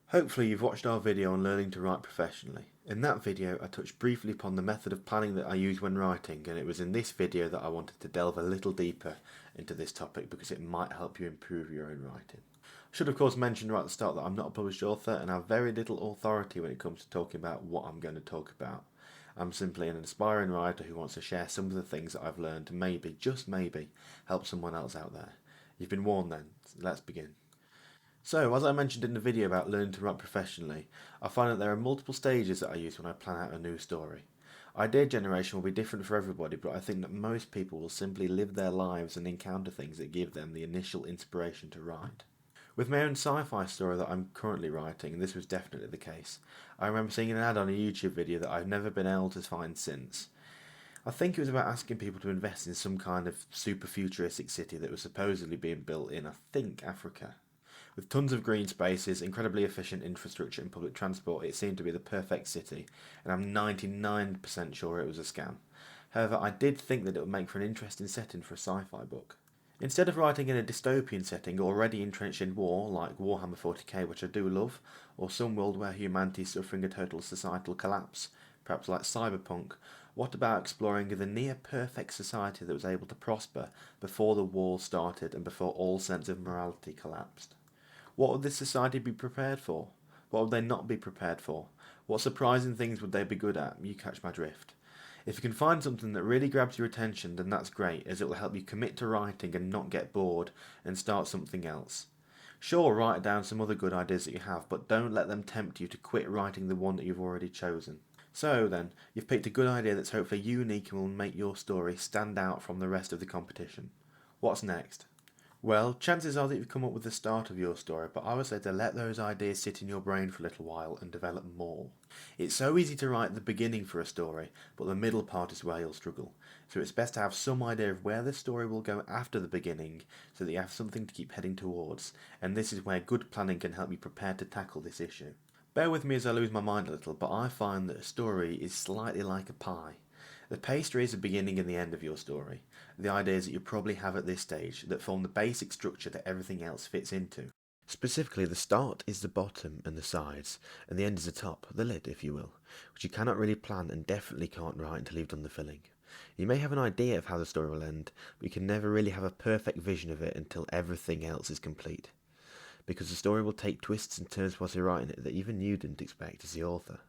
Hopefully you've watched our video on learning to write professionally. In that video I touched briefly upon the method of planning that I use when writing, and it was in this video that I wanted to delve a little deeper into this topic because it might help you improve your own writing. I should of course mention right at the start that I'm not a published author and have very little authority when it comes to talking about what I'm going to talk about. I'm simply an aspiring writer who wants to share some of the things that I've learned to maybe, just maybe, help someone else out there. You've been warned then, so let's begin. So, as I mentioned in the video about learning to write professionally, I find that there are multiple stages that I use when I plan out a new story. Idea generation will be different for everybody, but I think that most people will simply live their lives and encounter things that give them the initial inspiration to write. With my own sci-fi story that I'm currently writing, and this was definitely the case, I remember seeing an ad on a YouTube video that I've never been able to find since. I think it was about asking people to invest in some kind of super futuristic city that was supposedly being built in, I think, Africa. With tons of green spaces, incredibly efficient infrastructure and public transport, it seemed to be the perfect city, and I'm 99% sure it was a scam. However, I did think that it would make for an interesting setting for a sci-fi book. Instead of writing in a dystopian setting already entrenched in war, like Warhammer 40k, which I do love, or some world where humanity is suffering a total societal collapse, perhaps like Cyberpunk, what about exploring the near-perfect society that was able to prosper before the war started and before all sense of morality collapsed? What would this society be prepared for? What would they not be prepared for? What surprising things would they be good at? You catch my drift. If you can find something that really grabs your attention, then that's great, as it will help you commit to writing and not get bored and start something else. Sure, write down some other good ideas that you have, but don't let them tempt you to quit writing the one that you've already chosen. So then, you've picked a good idea that's hopefully unique and will make your story stand out from the rest of the competition. What's next? Well, chances are that you've come up with the start of your story, but I would say to let those ideas sit in your brain for a little while and develop more. It's so easy to write the beginning for a story, but the middle part is where you'll struggle. So it's best to have some idea of where the story will go after the beginning, so that you have something to keep heading towards, and this is where good planning can help you prepare to tackle this issue. Bear with me as I lose my mind a little, but I find that a story is slightly like a pie. The pastry is the beginning and the end of your story, the ideas that you probably have at this stage that form the basic structure that everything else fits into. Specifically, the start is the bottom and the sides, and the end is the top, the lid, if you will, which you cannot really plan and definitely can't write until you've done the filling. You may have an idea of how the story will end, but you can never really have a perfect vision of it until everything else is complete, because the story will take twists and turns whilst you're writing it that even you didn't expect as the author.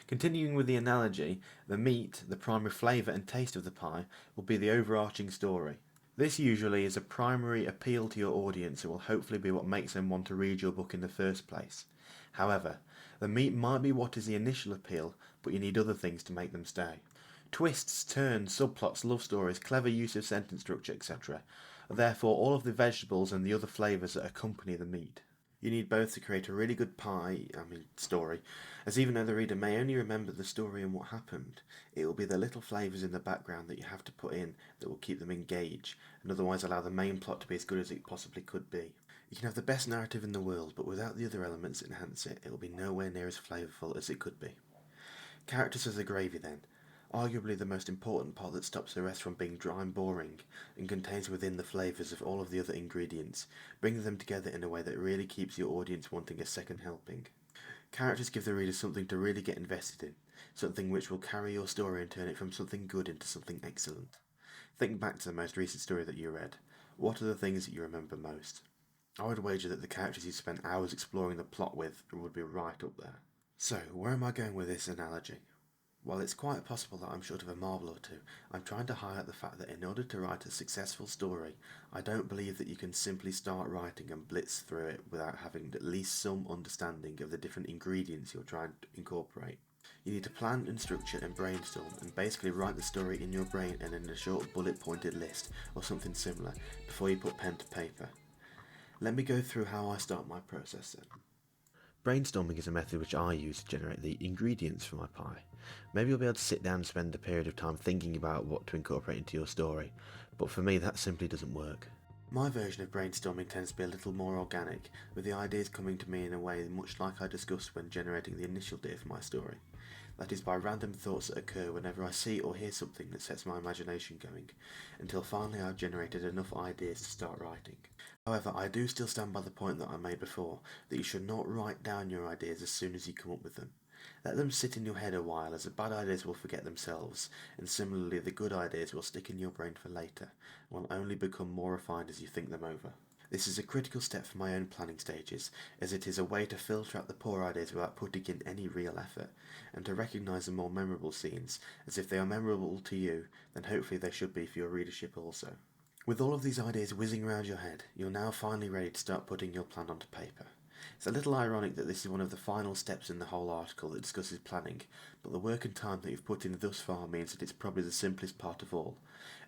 Continuing with the analogy, the meat, the primary flavour and taste of the pie, will be the overarching story. This usually is a primary appeal to your audience and will hopefully be what makes them want to read your book in the first place. However, the meat might be what is the initial appeal, but you need other things to make them stay. Twists, turns, subplots, love stories, clever use of sentence structure, etc. are therefore all of the vegetables and the other flavours that accompany the meat. You need both to create a really good story, as even though the reader may only remember the story and what happened, it will be the little flavours in the background that you have to put in that will keep them engaged, and otherwise allow the main plot to be as good as it possibly could be. You can have the best narrative in the world, but without the other elements that enhance it, it will be nowhere near as flavourful as it could be. Characters as the gravy then. Arguably the most important part that stops the rest from being dry and boring, and contains within the flavours of all of the other ingredients, bringing them together in a way that really keeps your audience wanting a second helping. Characters give the reader something to really get invested in, something which will carry your story and turn it from something good into something excellent. Think back to the most recent story that you read. What are the things that you remember most? I would wager that the characters you spent hours exploring the plot with would be right up there. So, where am I going with this analogy? While it's quite possible that I'm short of a marble or two, I'm trying to highlight the fact that in order to write a successful story, I don't believe that you can simply start writing and blitz through it without having at least some understanding of the different ingredients you're trying to incorporate. You need to plan and structure and brainstorm and basically write the story in your brain and in a short bullet pointed list or something similar before you put pen to paper. Let me go through how I start my process then. Brainstorming is a method which I use to generate the ingredients for my pie. Maybe you'll be able to sit down and spend a period of time thinking about what to incorporate into your story, but for me that simply doesn't work. My version of brainstorming tends to be a little more organic, with the ideas coming to me in a way much like I discussed when generating the initial idea for my story. That is by random thoughts that occur whenever I see or hear something that sets my imagination going, until finally I've generated enough ideas to start writing. However, I do still stand by the point that I made before, that you should not write down your ideas as soon as you come up with them. Let them sit in your head a while, as the bad ideas will forget themselves, and similarly the good ideas will stick in your brain for later, and will only become more refined as you think them over. This is a critical step for my own planning stages, as it is a way to filter out the poor ideas without putting in any real effort, and to recognise the more memorable scenes, as if they are memorable to you, then hopefully they should be for your readership also. With all of these ideas whizzing around your head, you're now finally ready to start putting your plan onto paper. It's a little ironic that this is one of the final steps in the whole article that discusses planning, but the work and time that you've put in thus far means that it's probably the simplest part of all,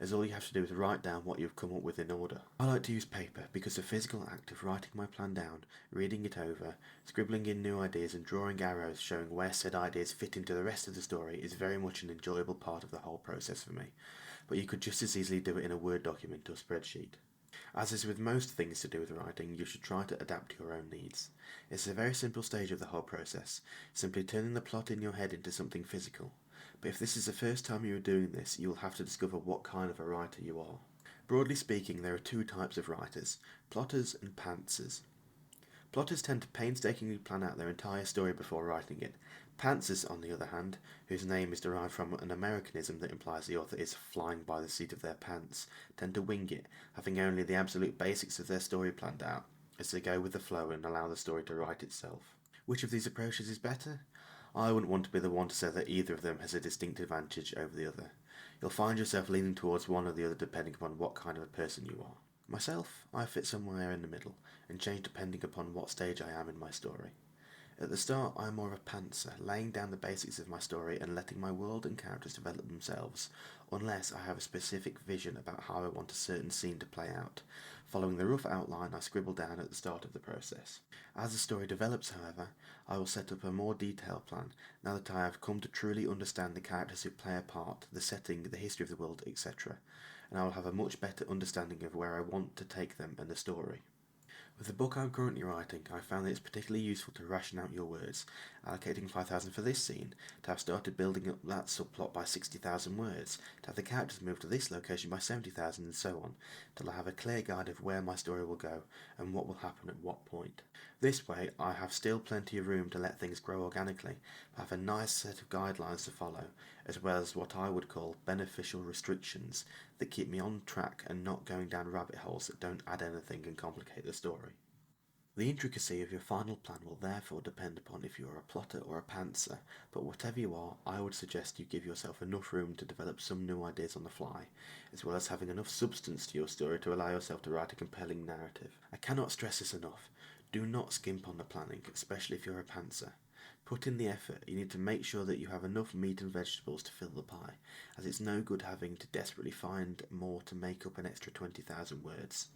as all you have to do is write down what you've come up with in order. I like to use paper because the physical act of writing my plan down, reading it over, scribbling in new ideas and drawing arrows showing where said ideas fit into the rest of the story is very much an enjoyable part of the whole process for me, but you could just as easily do it in a Word document or spreadsheet. As is with most things to do with writing, you should try to adapt to your own needs. It's a very simple stage of the whole process, simply turning the plot in your head into something physical. But if this is the first time you are doing this, you will have to discover what kind of a writer you are. Broadly speaking, there are two types of writers, plotters and pantsers. Plotters tend to painstakingly plan out their entire story before writing it. Pantsers, on the other hand, whose name is derived from an Americanism that implies the author is flying by the seat of their pants, tend to wing it, having only the absolute basics of their story planned out, as they go with the flow and allow the story to write itself. Which of these approaches is better? I wouldn't want to be the one to say that either of them has a distinct advantage over the other. You'll find yourself leaning towards one or the other depending upon what kind of a person you are. Myself, I fit somewhere in the middle, and change depending upon what stage I am in my story. At the start, I am more of a pantser, laying down the basics of my story and letting my world and characters develop themselves, unless I have a specific vision about how I want a certain scene to play out, following the rough outline I scribble down at the start of the process. As the story develops, however, I will set up a more detailed plan, now that I have come to truly understand the characters who play a part, the setting, the history of the world, etc., and I will have a much better understanding of where I want to take them and the story. With the book I'm currently writing, I found that it's particularly useful to ration out your words, allocating 5,000 for this scene, to have started building up that subplot by 60,000 words, to have the characters move to this location by 70,000 and so on, till I have a clear guide of where my story will go and what will happen at what point. This way, I have still plenty of room to let things grow organically, but have a nice set of guidelines to follow, as well as what I would call beneficial restrictions that keep me on track and not going down rabbit holes that don't add anything and complicate the story. The intricacy of your final plan will therefore depend upon if you are a plotter or a pantser, but whatever you are, I would suggest you give yourself enough room to develop some new ideas on the fly, as well as having enough substance to your story to allow yourself to write a compelling narrative. I cannot stress this enough. Do not skimp on the planning, especially if you're a pantser. Put in the effort. You need to make sure that you have enough meat and vegetables to fill the pie, as it's no good having to desperately find more to make up an extra 20,000 words.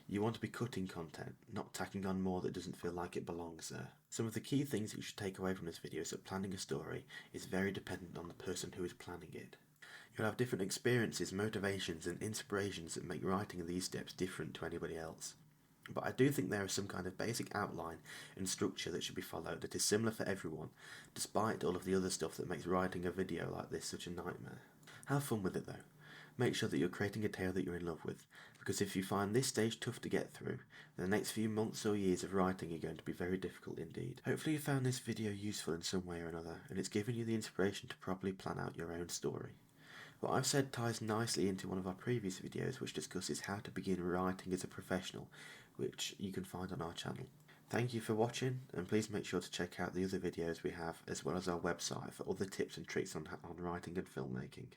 You want to be cutting content, not tacking on more that doesn't feel like it belongs there. Some of the key things that you should take away from this video is that planning a story is very dependent on the person who is planning it. You'll have different experiences, motivations and inspirations that make writing these steps different to anybody else. But I do think there is some kind of basic outline and structure that should be followed that is similar for everyone, despite all of the other stuff that makes writing a video like this such a nightmare. Have fun with it though. Make sure that you're creating a tale that you're in love with, because if you find this stage tough to get through, then the next few months or years of writing are going to be very difficult indeed. Hopefully you found this video useful in some way or another, and it's given you the inspiration to properly plan out your own story. What I've said ties nicely into one of our previous videos which discusses how to begin writing as a professional, which you can find on our channel. Thank you for watching, and please make sure to check out the other videos we have, as well as our website for other tips and tricks on writing and filmmaking.